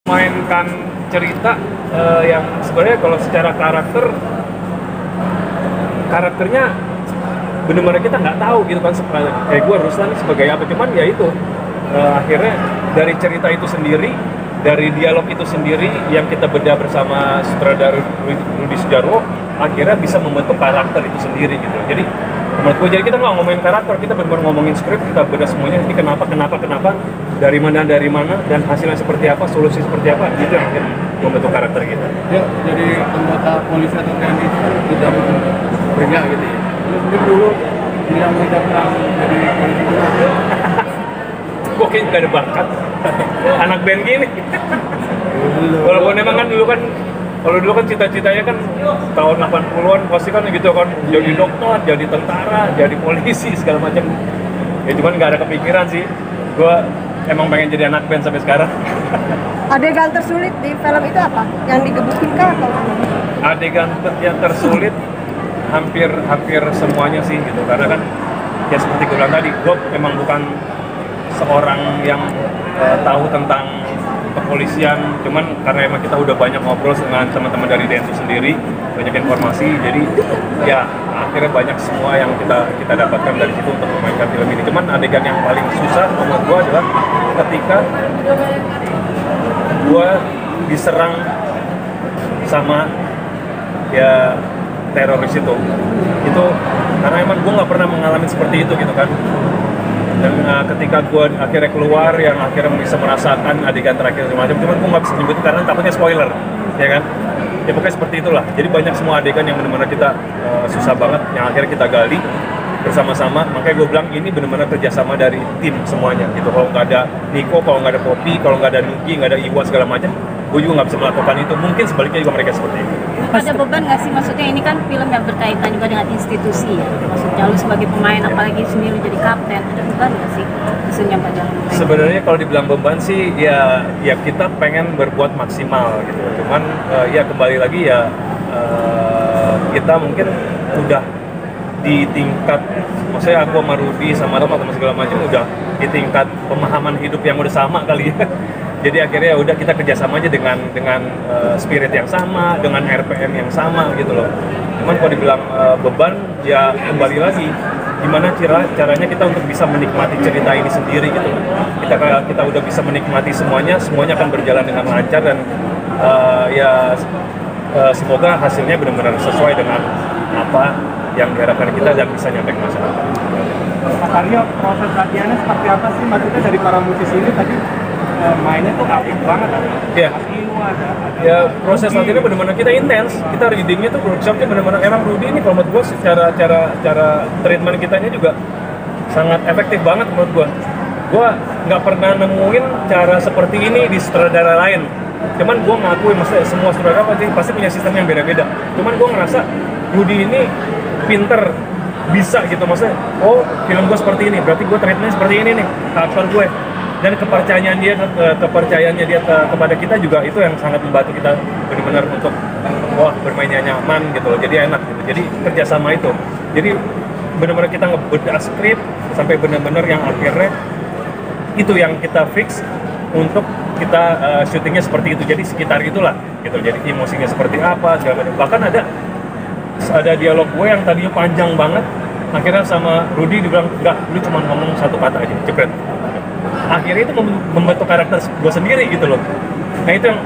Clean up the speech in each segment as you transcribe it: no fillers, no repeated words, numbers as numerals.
mainkan cerita yang sebenarnya kalau secara karakternya benar-benar kita nggak tahu gitu kan, kayak gue Ruslan sebagai apa, cuman ya itu akhirnya dari cerita itu sendiri, dari dialog itu sendiri yang kita bedah bersama sutradara Rudi Sudjarwo, akhirnya bisa membentuk karakter itu sendiri gitu. Jadi menurut gue, jadi kita nggak ngomongin karakter, kita benar-benar ngomongin skrip, kita bedah semuanya, ini kenapa, dari mana, dan hasilnya seperti apa, solusi seperti apa, itu yang akhirnya membentuk karakter kita. Ya, jadi anggota polisi atau TNI itu kan tidak berbeda gitu ya. Mungkin dulu yang tidak pernah jadi polisi itu Gue kayaknya gak ada bakat anak band gini. Walaupun emang kan dulu kan cita-citanya kan tahun 80-an pasti kan gitu kan, jadi dokter, jadi tentara, jadi polisi segala macam. Ya cuman nggak ada kepikiran sih. Gue emang pengen jadi anak band sampai sekarang. Adegan tersulit di film itu apa? Yang digebukin kah atau? Adegan yang tersulit hampir semuanya sih gitu, karena kan ya seperti gue bilang tadi, gue memang bukan seorang yang tahu tentang kepolisian, cuman karena emang kita udah banyak ngobrol dengan teman-teman dari Densus sendiri, banyak informasi, jadi ya akhirnya banyak semua yang kita dapatkan dari situ untuk memainkan film ini. Cuman adegan yang paling susah menurut gue adalah ketika gue diserang sama ya teroris itu karena emang gue nggak pernah mengalami seperti itu gitu kan. Dan ketika gue akhirnya keluar, yang akhirnya bisa merasakan adegan terakhir semacam, cuman gue nggak bisa nyebut karena takutnya spoiler, ya kan? Ya pokoknya seperti itulah. Jadi banyak semua adegan yang benar-benar kita susah banget, yang akhirnya kita gali bersama-sama. Makanya gue bilang ini benar-benar kerjasama dari tim semuanya gitu. Kalau nggak ada Niko, kalau nggak ada Poppy, kalau nggak ada Nugi, nggak ada Iwa segala macam, gue juga nggak bisa melakukan itu. Mungkin sebaliknya juga mereka seperti itu. Ada beban nggak sih? Maksudnya ini kan film yang berkaitan juga dengan institusi ya. Maksudnya lu sebagai pemain, apalagi sendiri jadi kapten, ada beban nggak sih? Maksudnya dalam sebenarnya kalau dibilang beban sih ya kita pengen berbuat maksimal gitu. Cuman ya kembali lagi ya kita mungkin udah di tingkat, maksudnya aku sama Rudy sama segala macam udah di tingkat pemahaman hidup yang udah sama kali ya. Jadi akhirnya udah kita kerjasama aja dengan spirit yang sama, dengan RPM yang sama gitu loh. Cuman kalau dibilang beban, ya kembali lagi gimana caranya kita untuk bisa menikmati cerita ini sendiri gitu loh. Kita udah bisa menikmati semuanya akan berjalan dengan lancar dan semoga hasilnya benar-benar sesuai dengan apa yang diharapkan kita dan bisa nyampe ke masyarakat. Mas Aryo, proses latihannya seperti apa sih? Maksudnya dari para musisi ini tadi mainnya tuh aktif banget, Iya. Ya proses latihannya benar-benar kita intens, kita readingnya tuh workshopnya benar-benar, emang Rudy ini kalau menurut gue secara treatment kitanya juga sangat efektif banget menurut gue. Gue nggak pernah nemuin cara seperti ini di sutradara lain. Cuman gue ngakuin, maksudnya semua sutradara pasti punya sistem yang beda-beda. Cuman gue ngerasa Rudy ini pinter, bisa gitu, maksudnya oh film gue seperti ini, berarti gue treatmentnya seperti ini nih aktor gue. Dan kepercayaannya dia kepada kita juga itu yang sangat membantu kita benar-benar untuk wah bermainnya nyaman gitu loh, jadi enak gitu. Jadi kerjasama itu, jadi benar-benar kita ngebedah skrip sampai benar-benar yang akhirnya itu yang kita fix untuk kita syutingnya seperti itu. Jadi sekitar itulah gitu, jadi emosinya seperti apa segala macam. Bahkan ada dialog gue yang tadinya panjang banget, akhirnya sama Rudy dibilang enggak, lu cuma ngomong satu kata aja, cepet. Akhirnya itu membentuk karakter gue sendiri gitu loh. Nah itu yang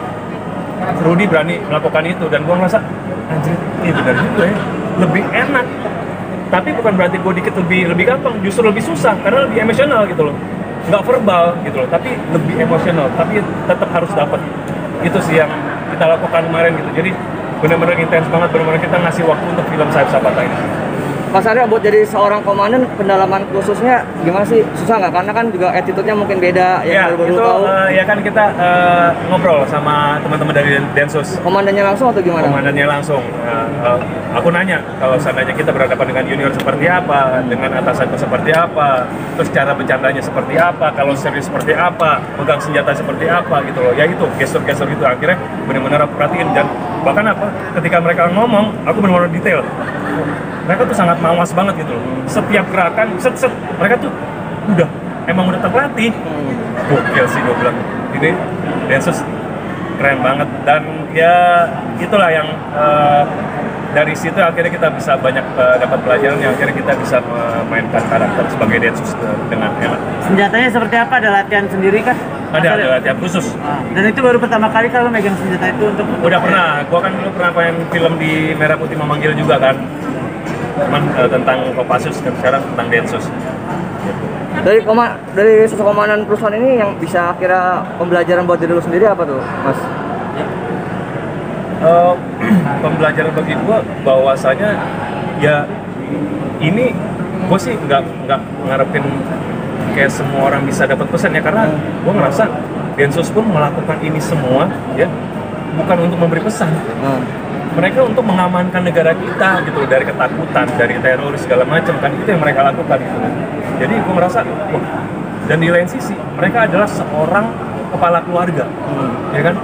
Rudy berani melakukan itu, dan gue ngerasa anjir, ini benar juga ya, lebih enak. Tapi bukan berarti gue dikit lebih gampang, justru lebih susah karena lebih emosional gitu loh. Nggak verbal gitu loh, tapi lebih emosional, tapi tetap harus dapat. Itu sih yang kita lakukan kemarin gitu. Jadi benar-benar intens banget, benar-benar kita ngasih waktu untuk film Sayap Sapata ini. Mas Aryo, buat jadi seorang komandan, pendalaman khususnya gimana sih? Susah nggak? Karena kan juga attitude-nya mungkin beda, ya, yang baru itu, tahu. Ya kan kita ngobrol sama teman-teman dari Densus. Komandannya langsung atau gimana? Komandannya langsung. Aku nanya, kalau seandainya kita berhadapan dengan junior seperti apa, dengan atasanku seperti apa, terus cara bercandanya seperti apa, kalau serius seperti apa, pegang senjata seperti apa gitu loh. Ya itu, gestur-gestur itu akhirnya benar-benar aku perhatiin. Dan bahkan ketika mereka ngomong, aku benar-benar detail. Mereka tuh sangat mawas banget gitu loh. Setiap gerakan, set, mereka tuh emang udah terlatih. Gokil sih gue bilang. Ini Densus keren banget. Dan ya itulah yang dari situ akhirnya kita bisa banyak dapat pelajaran yang akhirnya kita bisa memainkan karakter sebagai Densus dengan enak. Senjatanya seperti apa? Ada latihan sendiri kah? Ada latihan khusus. Dan itu baru pertama kali kalau megang senjata itu untuk Udah pernah, gua kan dulu pernah main film di Merah Putih Memanggil juga kan. Cuman tentang Kopassus, kan sekarang tentang Densus. Dari sosok komandan perusahaan ini yang bisa kira pembelajaran buat diri lu sendiri apa tuh, Mas? Pembelajaran bagi gua bahwasanya ya ini gua sih nggak ngarepin kayak semua orang bisa dapat pesan ya, karena gua ngerasa Densus pun melakukan ini semua ya bukan untuk memberi pesan. Mereka untuk mengamankan negara kita gitu dari ketakutan, dari teroris segala macam kan, itu yang mereka lakukan gitu. Jadi gue merasa, wah, dan di lain sisi mereka adalah seorang kepala keluarga, ya kan?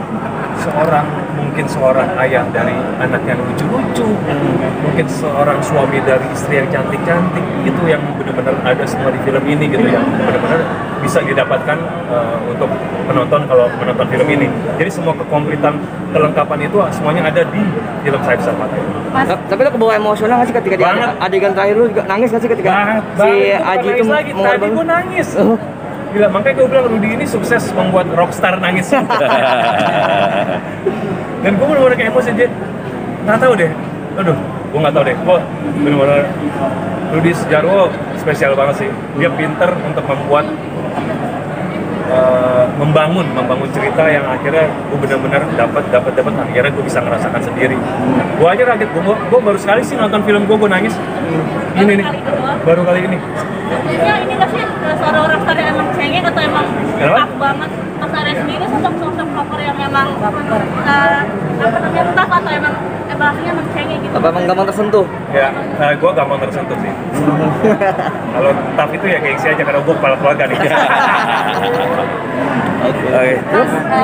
Mungkin seorang ayah dari anak yang lucu-lucu, mungkin seorang suami dari istri yang cantik-cantik, itu yang benar-benar ada semua di film ini gitu, yang benar-benar bisa didapatkan untuk penonton kalau menonton film ini. Jadi semua kekompletan, kelengkapan itu semuanya ada di film Saya Besar Mata. Tapi lo kebawa emosional nggak sih ketika di adegan terakhir lu juga nangis nggak sih ketika si Aji itu lagi, tadi gue nangis. Gila, makanya gue bilang Rudy ini sukses membuat rockstar nangis. Dan gue bener-bener kayak emosi, dia nggak tahu deh. Aduh, gue nggak tahu deh. Gue bener-bener Rudy Sudjarwo spesial banget sih. Dia pinter untuk membuat membangun cerita yang akhirnya gue benar-benar dapat akhirnya gue bisa ngerasakan sendiri. Gue aja kaget, gue baru sekali sih nonton film gue nangis. Ini nih, baru kali ini. Maksudnya ini nggak sih seorang orang yang emang cengeng atau emang tough banget? Mas Arya sendiri sosok cover yang emang apa namanya tough atau emang aslinya emang cengeng gitu? Apa emang gampang tersentuh? Ya, gue gampang tersentuh sih. Kalau tough itu ya gengsi aja karena gue kepala keluarga nih. Oke.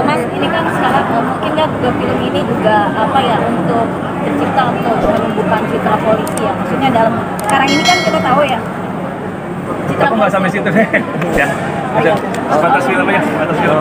Mas, ini kan sekarang mungkin nggak juga film ini juga apa ya untuk tercipta untuk menumbuhkan citra polisi ya. Maksudnya dalam sekarang ini kan kita tahu ya. Aku nggak sampai situ deh. Ya, ada. Batas film aja, batas film.